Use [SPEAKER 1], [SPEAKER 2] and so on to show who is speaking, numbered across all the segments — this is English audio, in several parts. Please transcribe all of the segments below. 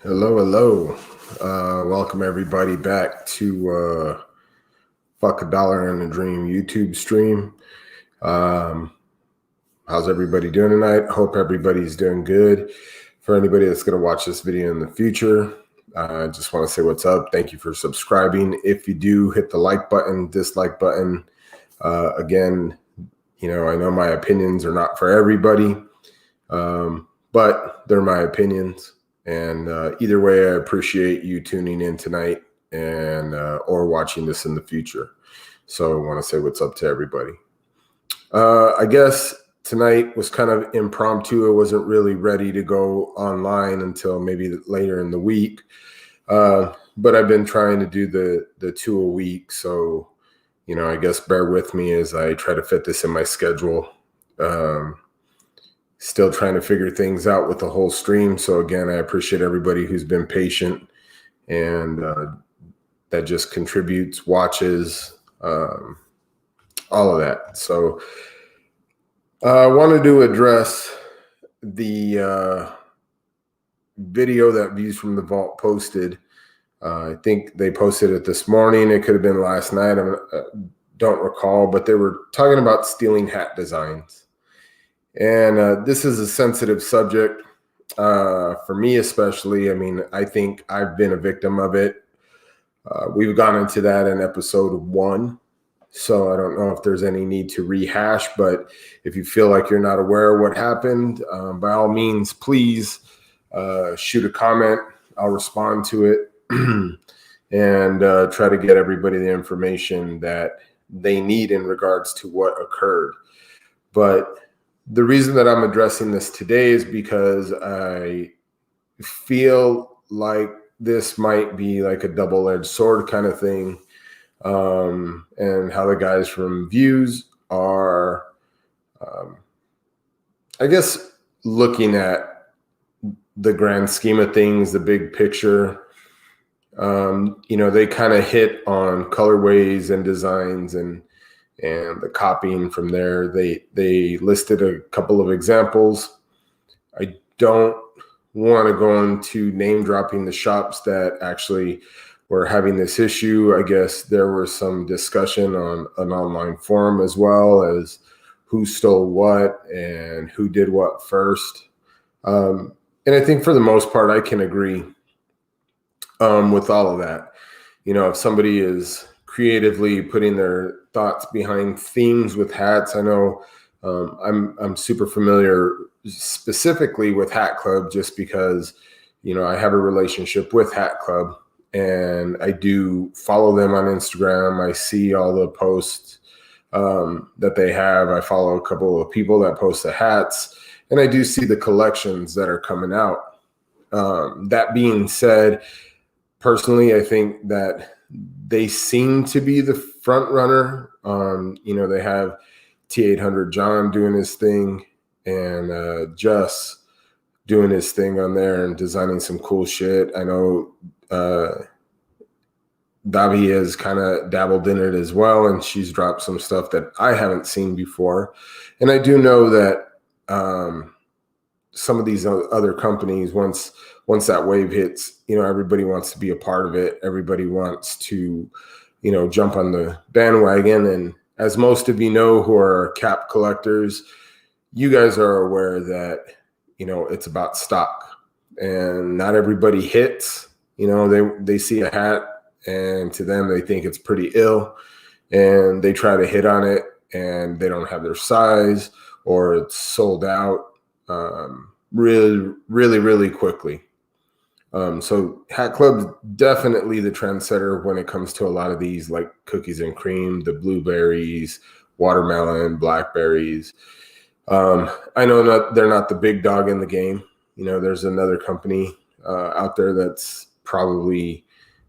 [SPEAKER 1] Hello, hello. Welcome everybody back to Fuck a Dollar and a Dream YouTube stream. How's everybody doing tonight? Hope everybody's doing good. For anybody that's going to watch this video in the future, I just want to say what's up. Thank you for subscribing. If you do, hit the like button, dislike button. Again, I know my opinions are not for everybody, but they're my opinions. And either way, I appreciate you tuning in tonight and or watching this in the future. So I want to say what's up to everybody. I guess tonight was kind of impromptu. I wasn't really ready to go online until maybe later in the week. But I've been trying to do the 2 a week. So, I guess bear with me as I try to fit this in my schedule. Still trying to figure things out with the whole stream. So again, I appreciate everybody who's been patient and that just contributes, watches, all of that. So I wanted to address the video that Views from the Vault posted. I think they posted it this morning. It could have been last night. I don't recall, but they were talking about stealing hat designs. And this is a sensitive subject for me, especially. I mean, I think I've been a victim of it. We've gone into that in episode 1. So I don't know if there's any need to rehash, but if you feel like you're not aware of what happened, by all means, please shoot a comment. I'll respond to it and try to get everybody the information that they need in regards to what occurred. But the reason that I'm addressing this today is because I feel like this might be like a double-edged sword kind of thing, and how the guys from Views are, I guess, looking at the grand scheme of things, the big picture. They kind of hit on colorways and designs and the copying from there. They listed a couple of examples. I don't want to go into name dropping the shops that actually were having this issue. I guess there was some discussion on an online forum as well as who stole what and who did what first. And I think for the most part, I can agree with all of that. If somebody is creatively putting their thoughts behind themes with hats. I know I'm super familiar specifically with Hat Club just because, I have a relationship with Hat Club and I do follow them on Instagram. I see all the posts that they have. I follow a couple of people that post the hats and I do see the collections that are coming out. That being said, personally, I think that they seem to be the front runner. They have T800 John doing his thing and Just doing his thing on there and designing some cool shit. I know Davi has kind of dabbled in it as well, and she's dropped some stuff that I haven't seen before. And I do know that some of these other companies, once that wave hits, everybody wants to be a part of it. Everybody wants to, jump on the bandwagon. And as most of you know who are cap collectors, you guys are aware that, it's about stock and not everybody hits. They see a hat and to them, they think it's pretty ill and they try to hit on it and they don't have their size or it's sold out really, really, really quickly. So Hat Club's definitely the trendsetter when it comes to a lot of these, like cookies and cream, the blueberries, watermelon, blackberries. I know they're not the big dog in the game. There's another company out there that's probably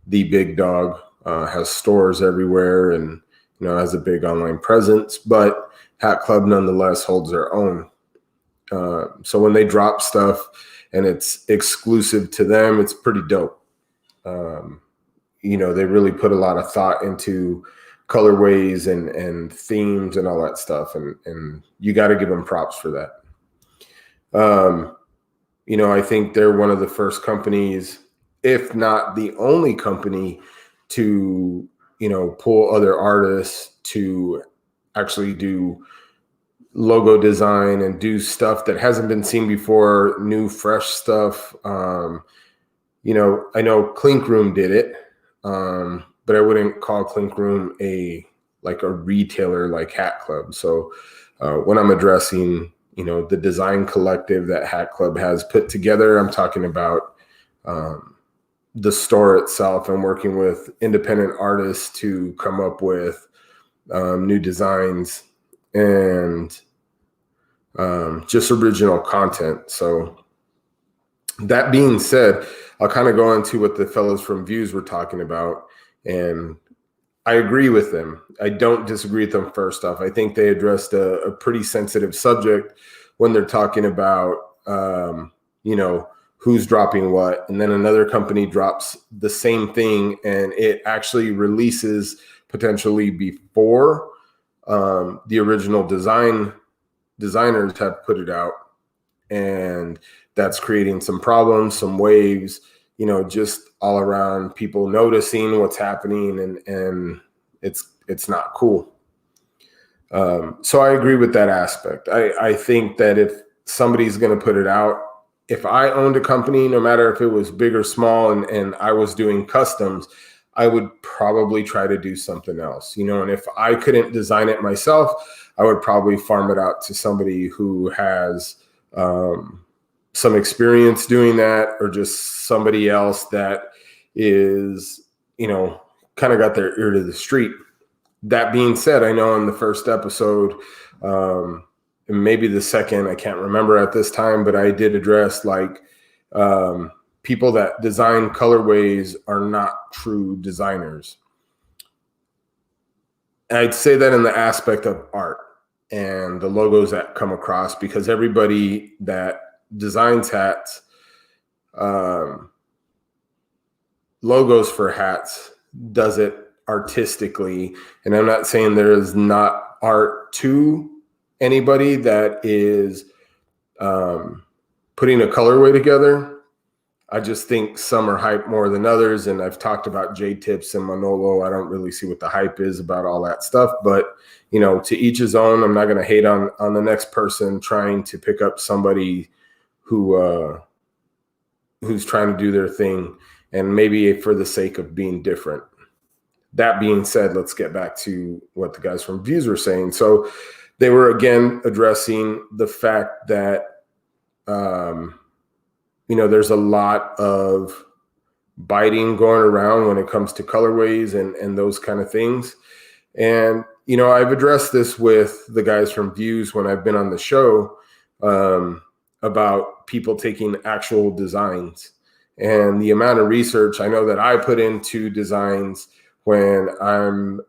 [SPEAKER 1] the big dog, has stores everywhere and, has a big online presence, but Hat Club nonetheless holds their own. So when they drop stuff and it's exclusive to them, it's pretty dope. They really put a lot of thought into colorways and themes and all that stuff. And you got to give them props for that. I think they're one of the first companies, if not the only company, to, pull other artists to actually do logo design and do stuff that hasn't been seen before, new, fresh stuff. I know Clink Room did it, but I wouldn't call Clink Room a retailer like Hat Club. So when I'm addressing, the design collective that Hat Club has put together, I'm talking about the store itself and working with independent artists to come up with new designs and just original content. So that being said, I'll kind of go into what the fellows from Views were talking about, and I agree with them. I don't disagree with them. First off, I think they addressed a pretty sensitive subject when they're talking about, who's dropping what, and then another company drops the same thing, and it actually releases potentially before the original designers have put it out, and that's creating some problems, some waves, just all around, people noticing what's happening, and it's not cool. So I agree with that aspect. I think that if somebody's going to put it out, if I owned a company, no matter if it was big or small, and I was doing customs, I would probably try to do something else, and if I couldn't design it myself, I would probably farm it out to somebody who has some experience doing that, or just somebody else that is, kind of got their ear to the street. That being said, I know in the first episode, and maybe the second, I can't remember at this time, but I did address people that design colorways are not true designers. And I'd say that in the aspect of art and the logos that come across, because everybody that designs hats, logos for hats, does it artistically. And I'm not saying there is not art to anybody that is putting a colorway together. I just think some are hyped more than others. And I've talked about J-Tips and Manolo. I don't really see what the hype is about all that stuff, but to each his own. I'm not going to hate on the next person trying to pick up somebody who's trying to do their thing, and maybe for the sake of being different. That being said, let's get back to what the guys from Views were saying. So they were again addressing the fact that there's a lot of biting going around when it comes to colorways and those kind of things. And I've addressed this with the guys from Views when I've been on the show, about people taking actual designs and the amount of research I know that I put into designs when I'm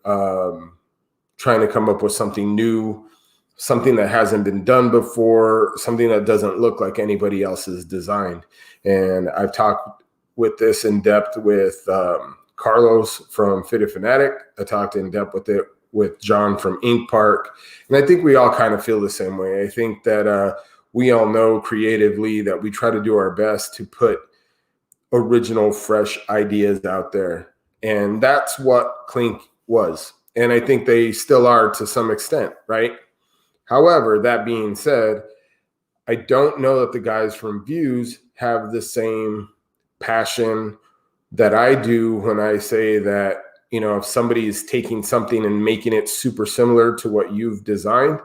[SPEAKER 1] trying to come up with something new, something that hasn't been done before, something that doesn't look like anybody else's design. And I've talked with this in depth with Carlos from Fitted Fanatic. I talked in depth with it with John from Ink Park. And I think we all kind of feel the same way. I think that we all know creatively that we try to do our best to put original, fresh ideas out there. And that's what Clink was. And I think they still are to some extent, right? However, that being said, I don't know that the guys from Views have the same passion that I do when I say that, if somebody is taking something and making it super similar to what you've designed,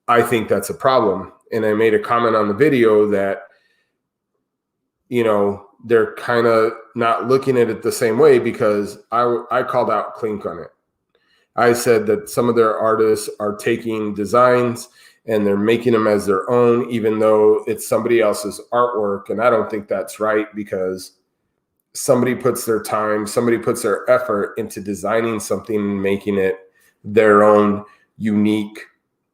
[SPEAKER 1] I think that's a problem. And I made a comment on the video that, they're kind of not looking at it the same way, because I called out Clink on it. I said that some of their artists are taking designs and they're making them as their own, even though it's somebody else's artwork. And I don't think that's right, because somebody puts their time, somebody puts their effort into designing something and making it their own, unique.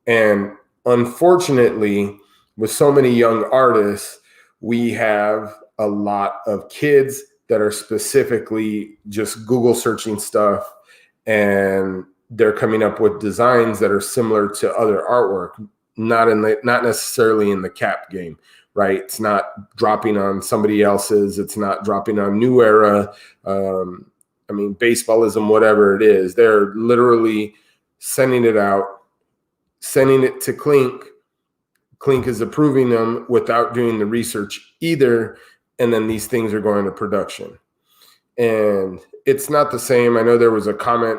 [SPEAKER 1] And unfortunately, with so many young artists, we have a lot of kids that are specifically just Google searching stuff, and they're coming up with designs that are similar to other artwork, not necessarily in the cap game, right? It's not dropping on somebody else's. It's not dropping on New Era. I mean, baseballism, whatever it is, they're literally sending it out, sending it to Clink. Clink is approving them without doing the research either. And then these things are going to production. And it's not the same. I know there was a comment,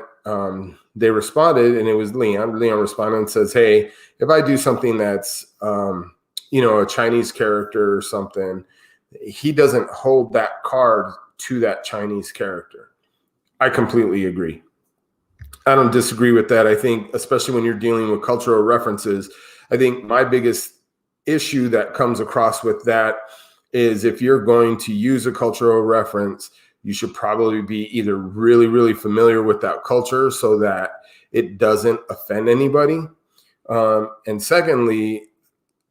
[SPEAKER 1] they responded, and it was Leon. Leon responded and says, hey, if I do something that's, a Chinese character or something, he doesn't hold that card to that Chinese character. I completely agree. I don't disagree with that. I think, especially when you're dealing with cultural references, I think my biggest issue that comes across with that is if you're going to use a cultural reference, you should probably be either really, really familiar with that culture so that it doesn't offend anybody. And secondly,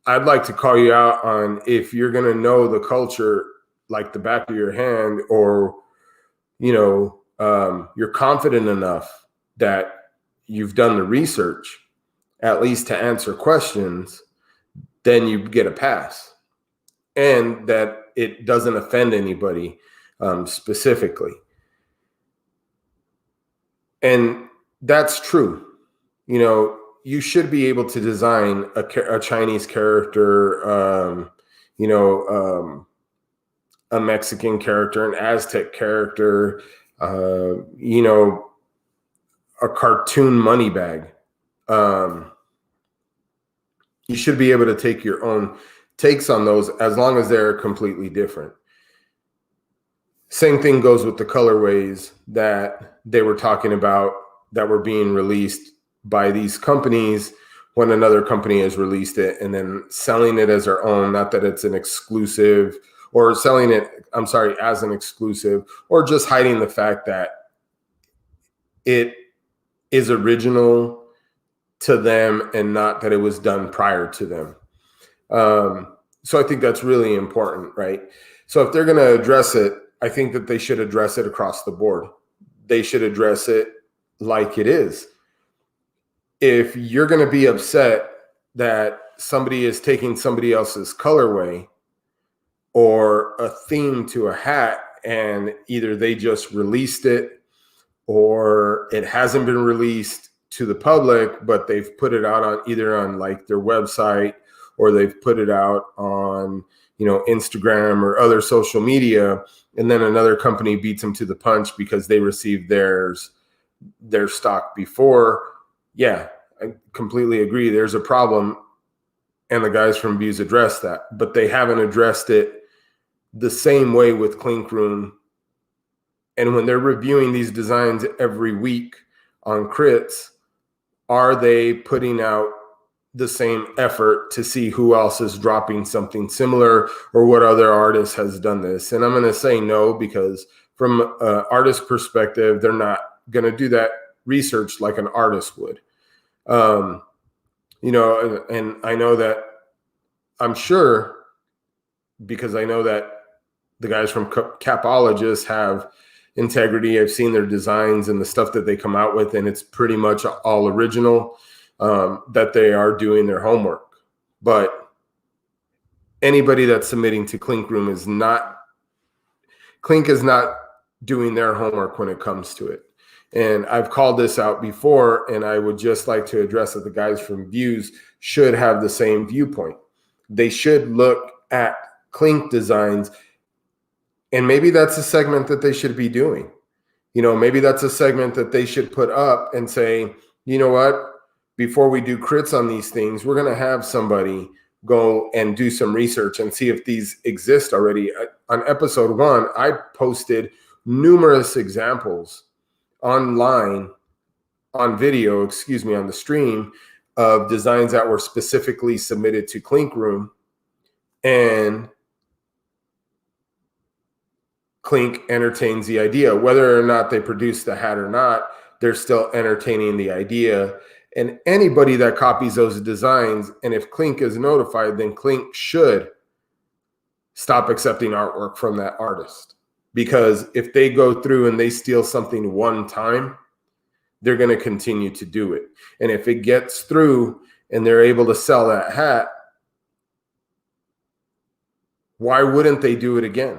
[SPEAKER 1] I'd like to call you out on if you're going to know the culture like the back of your hand, or, you're confident enough that you've done the research, at least to answer questions, then you get a pass. And that it doesn't offend anybody specifically. And that's true. You should be able to design a Chinese character, a Mexican character, an Aztec character, a cartoon money bag. You should be able to take your own takes on those as long as they're completely different. Same thing goes with the colorways that they were talking about that were being released by these companies when another company has released it, and then selling it as their own, not that it's an exclusive, or selling it, as an exclusive, or just hiding the fact that it is original to them and not that it was done prior to them. So I think that's really important, right? So if they're going to address it, I think that they should address it across the board. They should address it like it is. If you're going to be upset that somebody is taking somebody else's colorway or a theme to a hat, and either they just released it or it hasn't been released to the public, but they've put it out on either on like their website, or they've put it out on, Instagram or other social media, and then another company beats them to the punch because they received their stock before. Yeah, I completely agree. There's a problem, and the guys from Views addressed that, but they haven't addressed it the same way with Clink Room. And when they're reviewing these designs every week on crits, are they putting out the same effort to see who else is dropping something similar, or what other artist has done this? And I'm going to say no, because from an artist perspective, they're not going to do that research like an artist would. And I know that, I'm sure, because I know that the guys from Capologists have integrity. I've seen their designs and the stuff that they come out with, and it's pretty much all original, that they are doing their homework. But anybody that's submitting to Clink Room Clink is not doing their homework when it comes to it. And I've called this out before, and I would just like to address that the guys from Views should have the same viewpoint. They should look at Clink designs, and maybe that's a segment that they should be doing. Maybe that's a segment that they should put up and say, you know what, before we do crits on these things, we're going to have somebody go and do some research and see if these exist already. On episode 1, I posted numerous examples online, on video, on the stream, of designs that were specifically submitted to Clink Room, and Clink entertains the idea. Whether or not they produce the hat or not, they're still entertaining the idea. And anybody that copies those designs, and if Clink is notified, then Clink should stop accepting artwork from that artist. Because if they go through and they steal something one time, they're going to continue to do it. And if it gets through and they're able to sell that hat, Why wouldn't they do it again?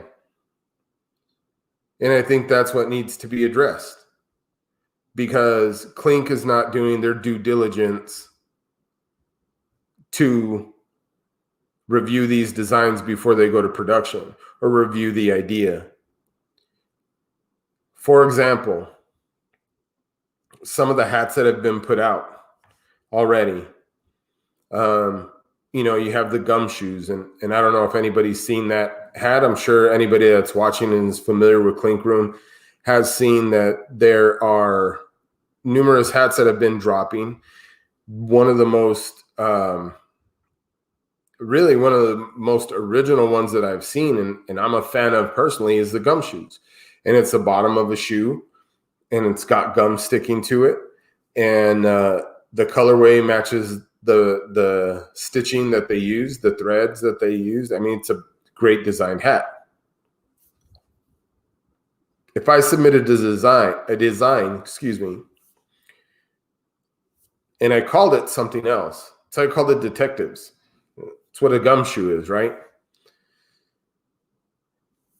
[SPEAKER 1] And I think that's what needs to be addressed, because Clink is not doing their due diligence to review these designs before they go to production or review the idea. For example, some of the hats that have been put out already, you have the gumshoes, and I don't know if anybody's seen that hat. I'm sure anybody that's watching and is familiar with Clink Room has seen that there are numerous hats that have been dropping. One of the most really one of the most original ones that I've seen, and I'm a fan of personally, is the gumshoes. And it's the bottom of a shoe, and it's got gum sticking to it, and the colorway matches the stitching that they use, the threads that they use. I mean, it's a great design hat. If I submitted a design, excuse me, and I called it something else, so I called it Detectives. It's what a gumshoe is, right?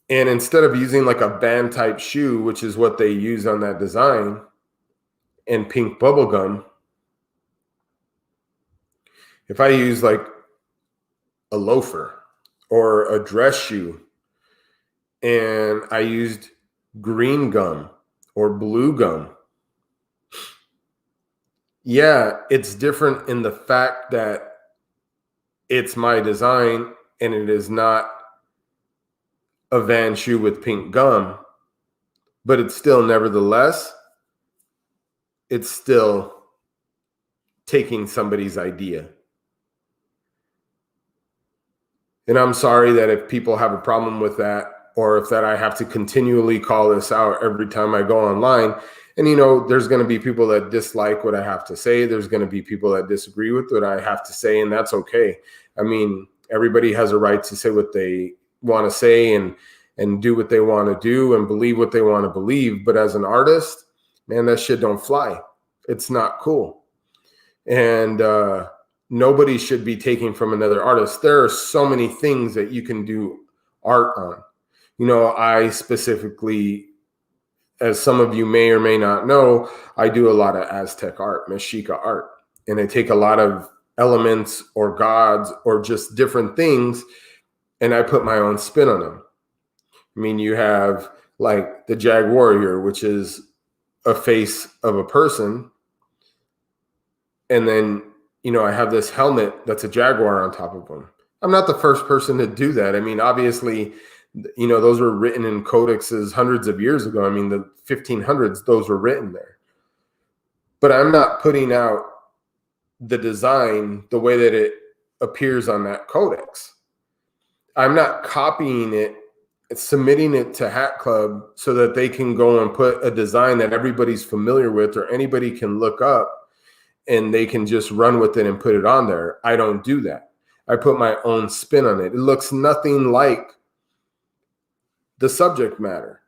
[SPEAKER 1] And instead of using like a band type shoe, which is what they use on that design, and pink bubble gum, if I use like a loafer or a dress shoe, and I used green gum or blue gum, yeah, it's different in the fact that it's my design and it is not a Van shoe with pink gum, but it's still, nevertheless, it's still taking somebody's idea. And I'm sorry that if people have a problem with that, or if that I have to continually call this out every time I go online. And, there's going to be people that dislike what I have to say. There's going to be people that disagree with what I have to say, and that's okay. I mean, everybody has a right to say what they want to say and do what they want to do and believe what they want to believe. But as an artist, man, that shit don't fly. It's not cool. And nobody should be taking from another artist. There are so many things that you can do art on. I specifically, as some of you may or may not know, I do a lot of Aztec art, Mexica art. And I take a lot of elements or gods or just different things, and I put my own spin on them. I mean, you have like the Jag Warrior, which is a face of a person. And then, I have this helmet that's a jaguar on top of them. I'm not the first person to do that. I mean, obviously, those were written in codexes hundreds of years ago. I mean, the 1500s, those were written there. But I'm not putting out the design the way that it appears on that codex. I'm not copying it, submitting it to Hat Club so that they can go and put a design that everybody's familiar with or anybody can look up and they can just run with it and put it on there. I don't do that. I put my own spin on it. It looks nothing like the subject matter.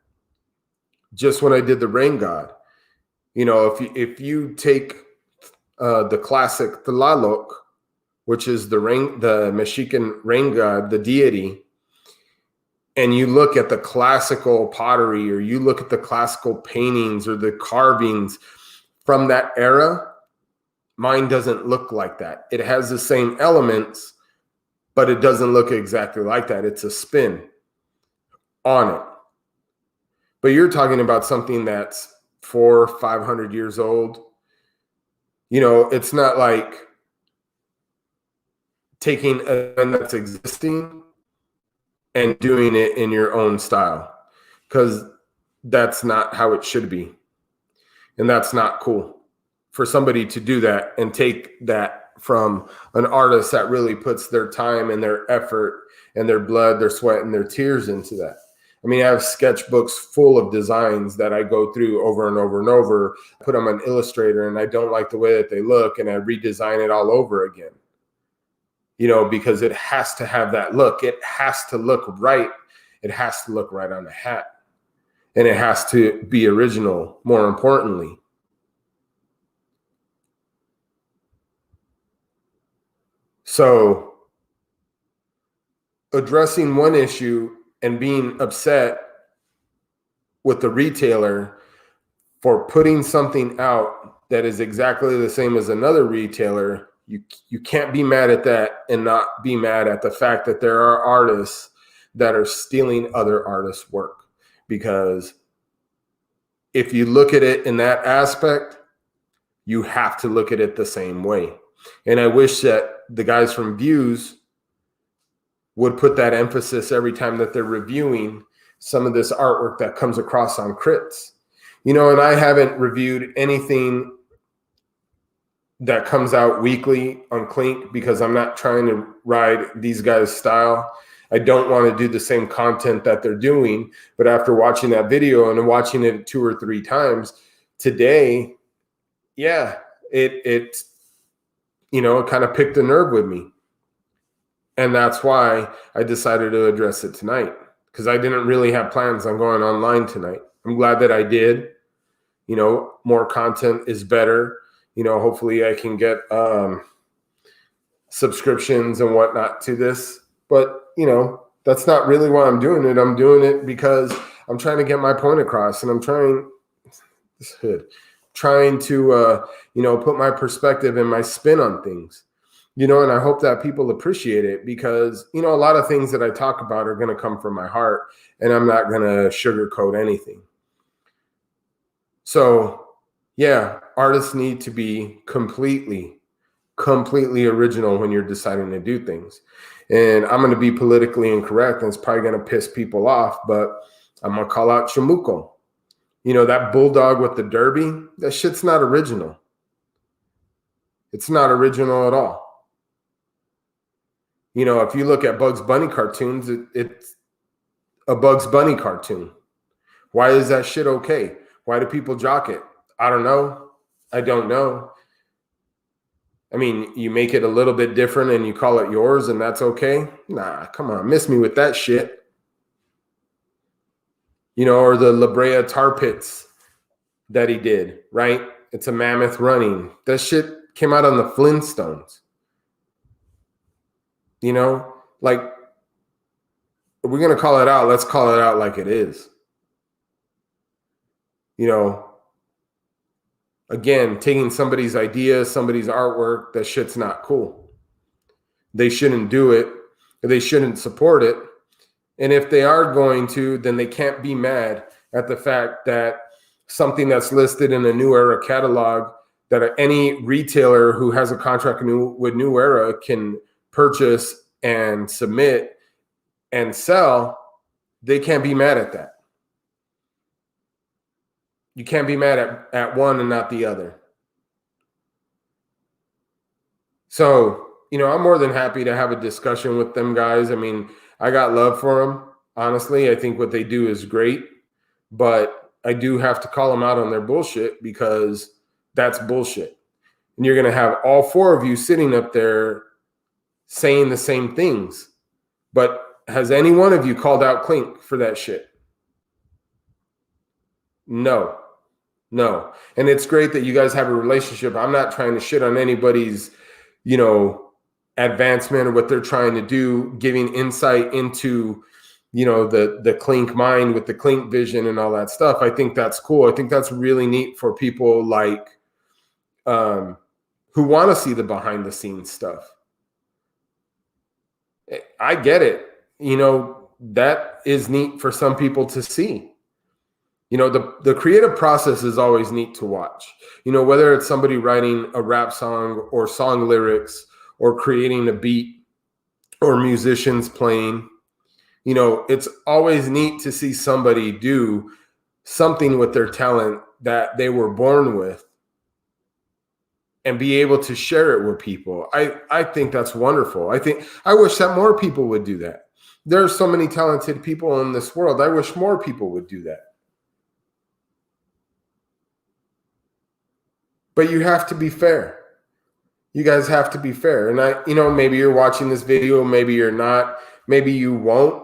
[SPEAKER 1] Just when I did the Rain God, if you take the classic Tlaloc, which is the Mexican rain god, the deity, and you look at the classical pottery, or you look at the classical paintings or the carvings from that era, mine doesn't look like that. It has the same elements, but it doesn't look exactly like that. It's a spin on it. But you're talking about something that's 400 or 500 years old. It's not like taking a trend that's existing and doing it in your own style, because that's not how it should be. And that's not cool for somebody to do that and take that from an artist that really puts their time and their effort and their blood, their sweat, and their tears into that. I mean, I have sketchbooks full of designs that I go through over and over and over, put them on Illustrator, and I don't like the way that they look, and I redesign it all over again. Because it has to have that look. It has to look right. It has to look right on the hat. And it has to be original, more importantly. So addressing one issue and being upset with the retailer for putting something out that is exactly the same as another retailer, you can't be mad at that and not be mad at the fact that there are artists that are stealing other artists' work. Because if you look at it in that aspect, you have to look at it the same way. And I wish that the guys from Views would put that emphasis every time that they're reviewing some of this artwork that comes across on crits. And I haven't reviewed anything that comes out weekly on Clink because I'm not trying to ride these guys' style. I don't want to do the same content that they're doing. But after watching that video and watching it 2 or 3 times today, yeah, it kind of picked a nerve with me. And that's why I decided to address it tonight, because I didn't really have plans on going online tonight. I'm glad that I did. More content is better. Hopefully I can get subscriptions and whatnot to this. But, that's not really why I'm doing it. I'm doing it because I'm trying to get my point across, and I'm trying to, put my perspective and my spin on things, and I hope that people appreciate it because, a lot of things that I talk about are going to come from my heart, and I'm not going to sugarcoat anything. So, yeah, artists need to be completely original when you're deciding to do things. And I'm going to be politically incorrect, and it's probably going to piss people off, but I'm going to call out Chamuco. That bulldog with the derby, that shit's not original. It's not original at all. If you look at Bugs Bunny cartoons, it's a Bugs Bunny cartoon. Why is that shit okay? Why do people jock it? I don't know. I don't know. I mean, you make it a little bit different and you call it yours and that's okay? Nah, come on. Miss me with that shit. Or the La Brea Tar Pits that he did, right? It's a mammoth running. That shit came out on the Flintstones. Like, if we're going to call it out, let's call it out like it is. Again, taking somebody's idea, somebody's artwork, that shit's not cool. They shouldn't do it. They shouldn't support it. And if they are going to, then they can't be mad at the fact that something that's listed in a New Era catalog that any retailer who has a contract with New Era can purchase and submit and sell, they can't be mad at that. You can't be mad at one and not the other. So, I'm more than happy to have a discussion with them guys. I mean, I got love for them. Honestly, I think what they do is great, but I do have to call them out on their bullshit because that's bullshit. And you're going to have all 4 of you sitting up there saying the same things. But has any one of you called out Clink for that shit? No. And it's great that you guys have a relationship. I'm not trying to shit on anybody's, advancement or what they're trying to do, giving insight into, the Clink mind with the Clink vision and all that stuff. I think that's cool. I think that's really neat for people like who want to see the behind the scenes stuff. I get it. That is neat for some people to see. The creative process is always neat to watch. Whether it's somebody writing a rap song or song lyrics or creating a beat or musicians playing, it's always neat to see somebody do something with their talent that they were born with and be able to share it with people. I think that's wonderful. I wish that more people would do that. There are so many talented people in this world. I wish more people would do that. But you have to be fair. You guys have to be fair. And maybe you're watching this video, maybe you're not, maybe you won't,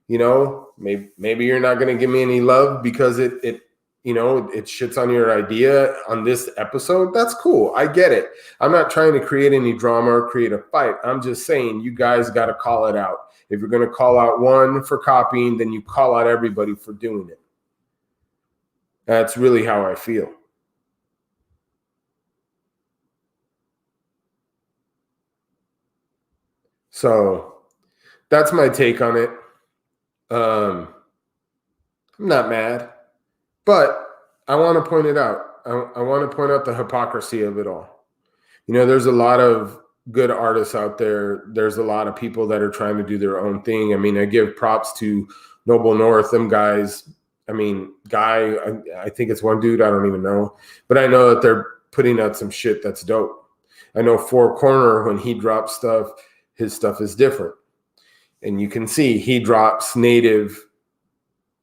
[SPEAKER 1] maybe you're not going to give me any love because it shits on your idea on this episode. That's cool. I get it. I'm not trying to create any drama or create a fight. I'm just saying you guys got to call it out. If you're going to call out one for copying, then you call out everybody for doing it. That's really how I feel. So that's my take on it. I'm not mad, but I want to point it out. I want to point out the hypocrisy of it all. You know, there's a lot of good artists out there. There's a lot of people that are trying to do their own thing. I mean, I give props to Noble North, them guys. I mean, I think it's one dude, I don't even know. But I know that they're putting out some shit that's dope. I know Four Corner, when he drops stuff, his stuff is different. And you can see he drops native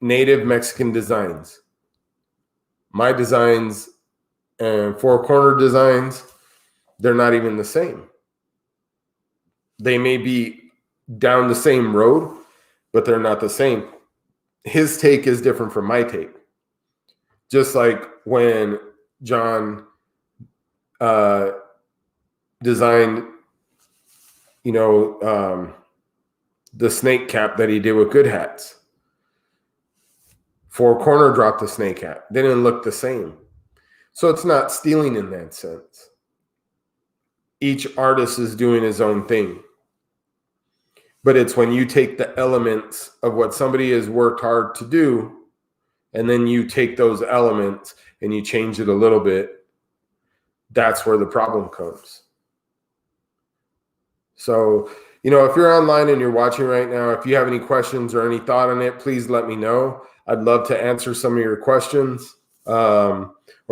[SPEAKER 1] Mexican designs. My designs and Four Corner designs, they're not even the same. They may be down the same road, but they're not the same. His take is different from my take. Just like when John designed, the snake cap that he did with Good Hats. Four Corner dropped the snake hat. They didn't look the same. So it's not stealing in that sense. Each artist is doing his own thing. But it's when you take the elements of what somebody has worked hard to do, and then you take those elements and you change it a little bit, that's where the problem comes. So, if you're online and you're watching right now, if you have any questions or any thought on it, please let me know. I'd love to answer some of your questions or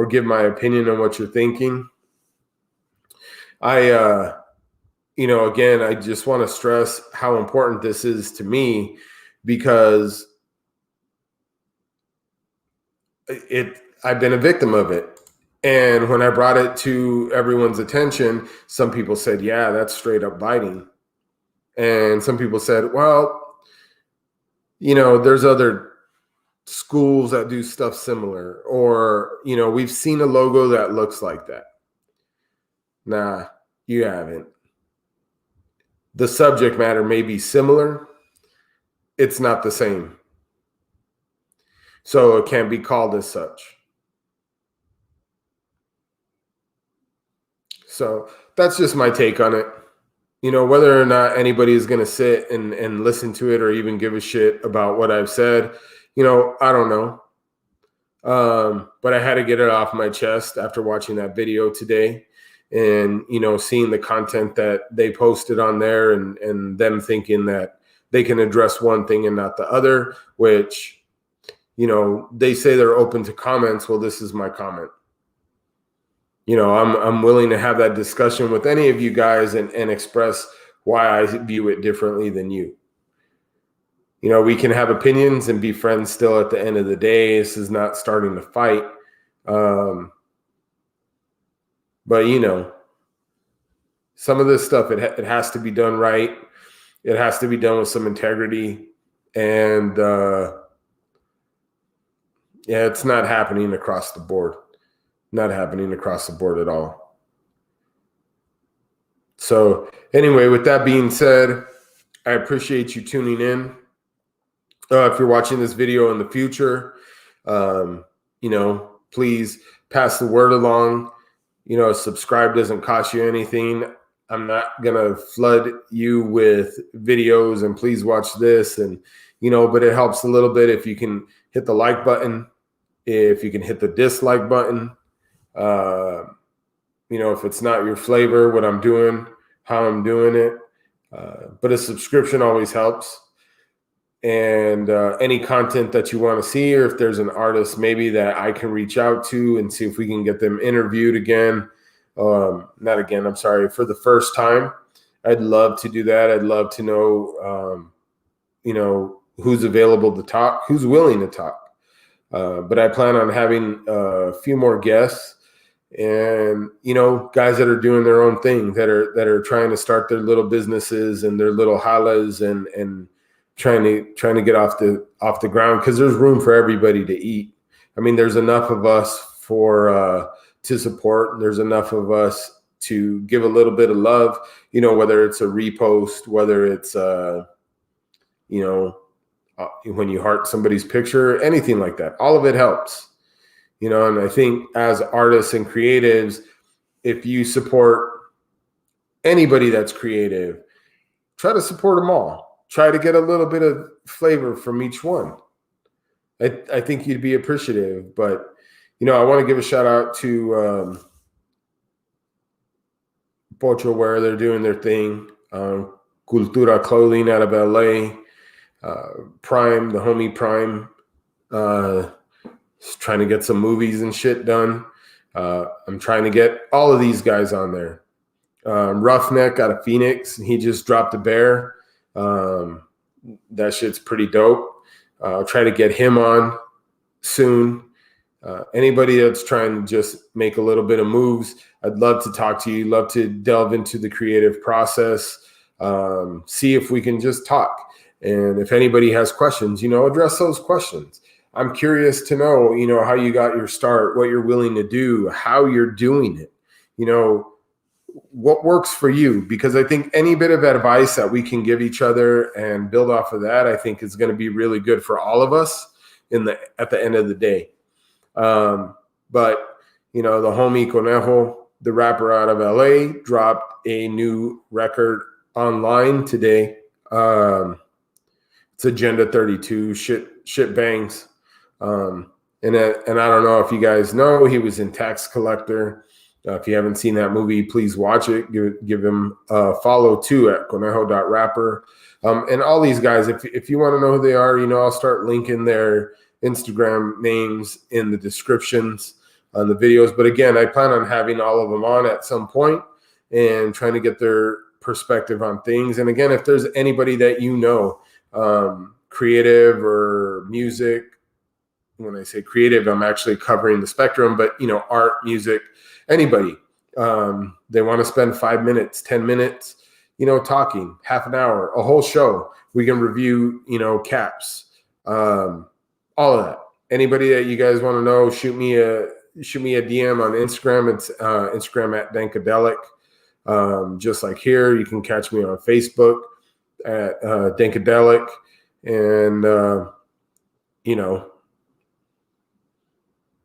[SPEAKER 1] give my opinion on what you're thinking. Again, I just want to stress how important this is to me, because I've been a victim of it. And when I brought it to everyone's attention, some people said, yeah, that's straight up biting. And some people said, well, there's other schools that do stuff similar, or, we've seen a logo that looks like that. Nah, you haven't. The subject matter may be similar. It's not the same. So it can't be called as such. So that's just my take on it. Whether or not anybody is going to sit and listen to it or even give a shit about what I've said, I don't know. But I had to get it off my chest after watching that video today and, seeing the content that they posted on there and them thinking that they can address one thing and not the other, which, they say they're open to comments. Well, this is my comment. I'm willing to have that discussion with any of you guys and express why I view it differently than you. We can have opinions and be friends still at the end of the day. This is not starting to fight. But, some of this stuff, it has to be done right. It has to be done with some integrity. And, it's not happening across the board. Not happening across the board at all. So anyway, with that being said, I appreciate you tuning in. If you're watching this video in the future, please pass the word along. Subscribe doesn't cost you anything. I'm not going to flood you with videos and please watch this. And, but it helps a little bit if you can hit the like button, if you can hit the dislike button. If it's not your flavor, what I'm doing, how I'm doing it, but a subscription always helps. And any content that you want to see, or if there's an artist maybe that I can reach out to and see if we can get them interviewed again, for the first time, I'd love to do that. I'd love to know, who's available to talk, who's willing to talk. But I plan on having a few more guests and, guys that are doing their own thing, that are trying to start their little businesses and their little halas and trying to get off the ground, because there's room for everybody to eat. I mean, there's enough of us to support. There's enough of us to give a little bit of love, whether it's a repost, whether it's when you heart somebody's picture, anything like that, all of it helps, and I think as artists and creatives, if you support anybody that's creative, try to support them all. Try to get a little bit of flavor from each one. I think you'd be appreciative. But, I want to give a shout out to Pocho, where they're doing their thing. Cultura Clothing out of LA. Prime, the homie Prime, is trying to get some movies and shit done. I'm trying to get all of these guys on there. Roughneck out of Phoenix, he just dropped a bear. That shit's pretty dope. I'll try to get him on soon. Anybody that's trying to just make a little bit of moves, I'd love to talk to you. Love to delve into the creative process. See if we can just talk. And if anybody has questions, address those questions. I'm curious to know, how you got your start, what you're willing to do, how you're doing it, what works for you, because I think any bit of advice that we can give each other and build off of that, I think is going to be really good for all of us at the end of the day. But the homie Conejo, the rapper out of LA, dropped a new record online today. It's Agenda 32. Shit bangs. And I don't know if you guys know, he was in Tax Collector. If you haven't seen that movie, please watch it. Give him a follow too at conejo.rapper. And all these guys, if you want to know who they are, I'll start linking their Instagram names in the descriptions on the videos. But again, I plan on having all of them on at some point and trying to get their perspective on things. And again, if there's anybody that creative or music, when I say creative, I'm actually covering the spectrum, but art, music, anybody, they want to spend 5 minutes, 10 minutes, talking, half an hour, a whole show, we can review, caps, all of that. Anybody that you guys want to know, shoot me a DM on Instagram. It's Instagram at Dankadelik. Just like here, you can catch me on Facebook at Dankadelik, and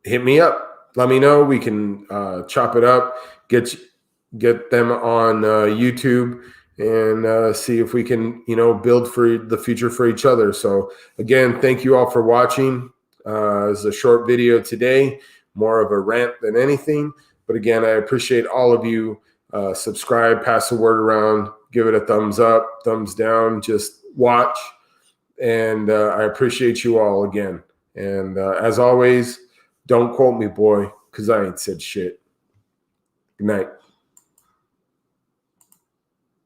[SPEAKER 1] hit me up. Let me know. We can chop it up, get them on YouTube, and see if we can, build for the future for each other. So again, thank you all for watching. It's a short video today, more of a rant than anything. But again, I appreciate all of you. Subscribe, pass the word around, give it a thumbs up, thumbs down, just watch. And I appreciate you all again. And as always, don't quote me, boy, because I ain't said shit. Good night.